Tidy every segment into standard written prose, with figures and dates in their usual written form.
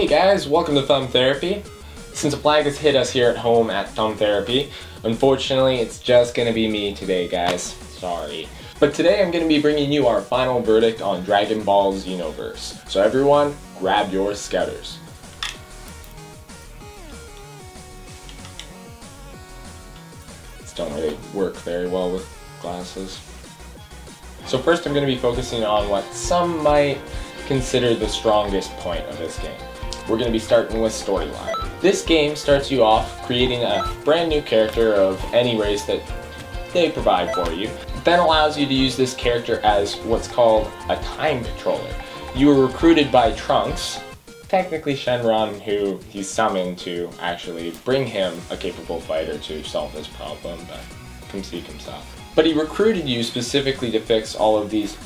Hey guys, welcome to Thumb Therapy. Since a flag has hit us here at home at Thumb Therapy, unfortunately it's just gonna be me today, guys. Sorry. But today I'm gonna be bringing you our final verdict on Dragon Ball Xenoverse. So everyone, grab your scouters. These don't really work very well with glasses. So first I'm gonna be focusing on what some might consider the strongest point of this game. We're going to be starting with storyline. This game starts you off creating a brand new character of any race that they provide for you. It then allows you to use this character as what's called a time controller. You were recruited by Trunks, technically Shenron, who he's summoned to actually bring him a capable fighter to solve this problem, but come seek himself. But he recruited you specifically to fix all of these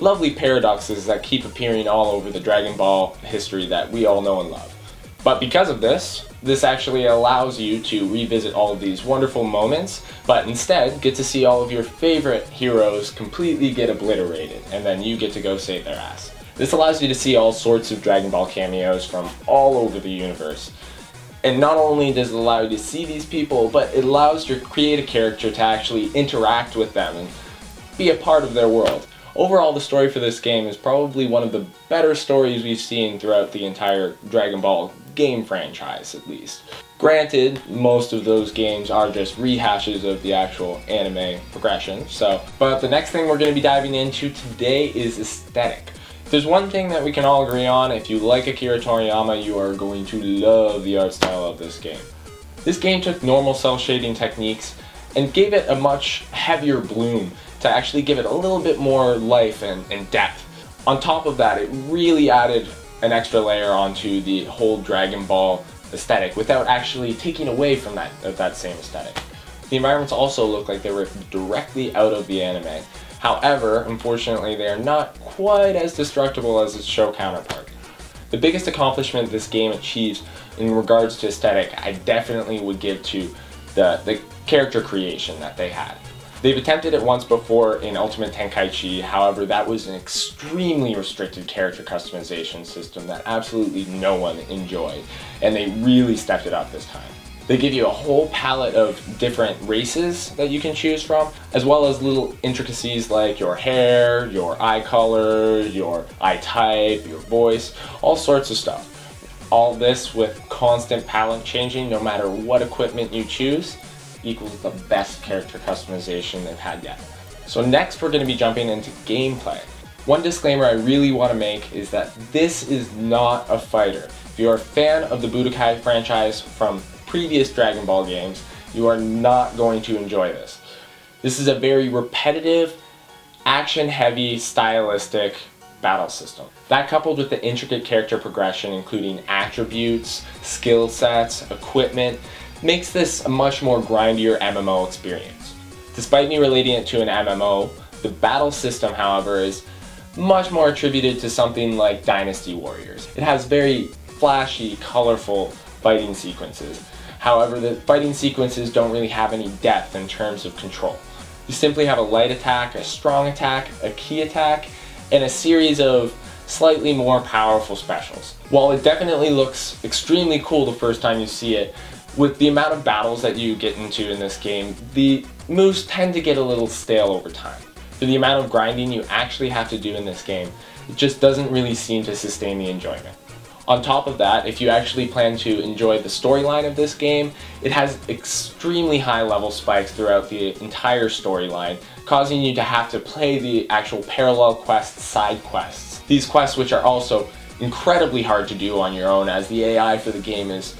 lovely paradoxes that keep appearing all over the Dragon Ball history that we all know and love. But because of this actually allows you to revisit all of these wonderful moments, but instead get to see all of your favorite heroes completely get obliterated, and then you get to go save their ass. This allows you to see all sorts of Dragon Ball cameos from all over the universe. And not only does it allow you to see these people, but it allows you to create a character to actually interact with them and be a part of their world. Overall, the story for this game is probably one of the better stories we've seen throughout the entire Dragon Ball game franchise, at least. Granted, most of those games are just rehashes of the actual anime progression, but the next thing we're going to be diving into today is aesthetic. If there's one thing that we can all agree on, if you like Akira Toriyama, you are going to love the art style of this game. This game took normal cell shading techniques and gave it a much heavier bloom to actually give it a little bit more life and depth. On top of that, it really added an extra layer onto the whole Dragon Ball aesthetic without actually taking away from that same aesthetic. The environments also look like they were directly out of the anime. However, unfortunately, they are not quite as destructible as its show counterpart. The biggest accomplishment this game achieves in regards to aesthetic, I definitely would give to the character creation that they had. They've attempted it once before in Ultimate Tenkaichi, however that was an extremely restricted character customization system that absolutely no one enjoyed, and they really stepped it up this time. They give you a whole palette of different races that you can choose from, as well as little intricacies like your hair, your eye color, your eye type, your voice, all sorts of stuff. All this with constant palette changing no matter what equipment you choose equals the best character customization they've had yet. So next we're going to be jumping into gameplay. One disclaimer I really want to make is that this is not a fighter. If you're a fan of the Budokai franchise from previous Dragon Ball games, you are not going to enjoy this. This is a very repetitive, action-heavy, stylistic battle system. That coupled with the intricate character progression including attributes, skill sets, equipment, makes this a much more grindier MMO experience. Despite me relating it to an MMO, the battle system, however, is much more attributed to something like Dynasty Warriors. It has very flashy, colorful fighting sequences. However, the fighting sequences don't really have any depth in terms of control. You simply have a light attack, a strong attack, a key attack, and a series of slightly more powerful specials. While it definitely looks extremely cool the first time you see it, with the amount of battles that you get into in this game, the moves tend to get a little stale over time. For the amount of grinding you actually have to do in this game, it just doesn't really seem to sustain the enjoyment. On top of that, if you actually plan to enjoy the storyline of this game, it has extremely high level spikes throughout the entire storyline, causing you to have to play the actual parallel quests, side quests. These quests which are also incredibly hard to do on your own, as the AI for the game is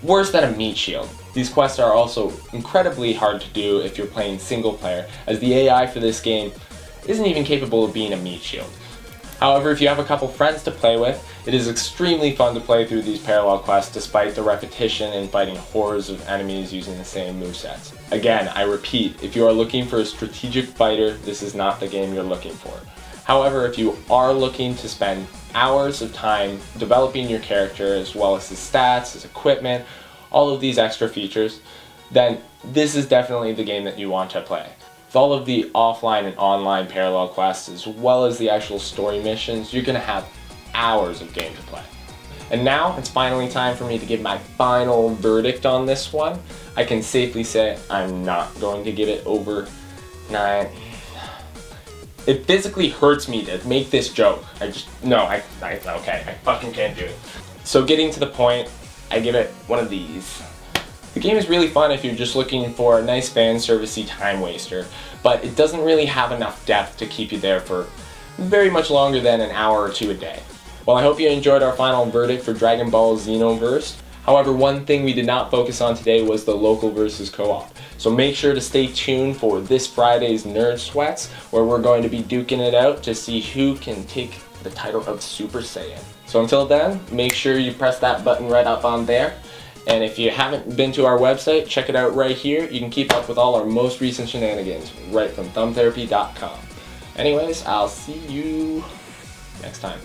worse than a meat shield. These quests are also incredibly hard to do if you're playing single player, as the AI for this game isn't even capable of being a meat shield. However, if you have a couple friends to play with, it is extremely fun to play through these parallel quests despite the repetition and fighting hordes of enemies using the same movesets. Again, I repeat, if you are looking for a strategic fighter, this is not the game you're looking for. However, if you are looking to spend hours of time developing your character as well as his stats, his equipment, all of these extra features, then this is definitely the game that you want to play. With all of the offline and online parallel quests as well as the actual story missions, you're going to have hours of game to play. And now it's finally time for me to give my final verdict on this one. I can safely say I'm not going to give it over 9. It physically hurts me to make this joke. Okay, I fucking can't do it. So getting to the point, I give it one of these. The game is really fun if you're just looking for a nice fan servicey time waster, but it doesn't really have enough depth to keep you there for very much longer than an hour or 2 a day. Well, I hope you enjoyed our final verdict for Dragon Ball Xenoverse. However, one thing we did not focus on today was the local versus co-op. So make sure to stay tuned for this Friday's Nerd Sweats, where we're going to be duking it out to see who can take the title of Super Saiyan. So until then, make sure you press that button right up on there. And if you haven't been to our website, check it out right here. You can keep up with all our most recent shenanigans right from thumbtherapy.com. Anyways, I'll see you next time.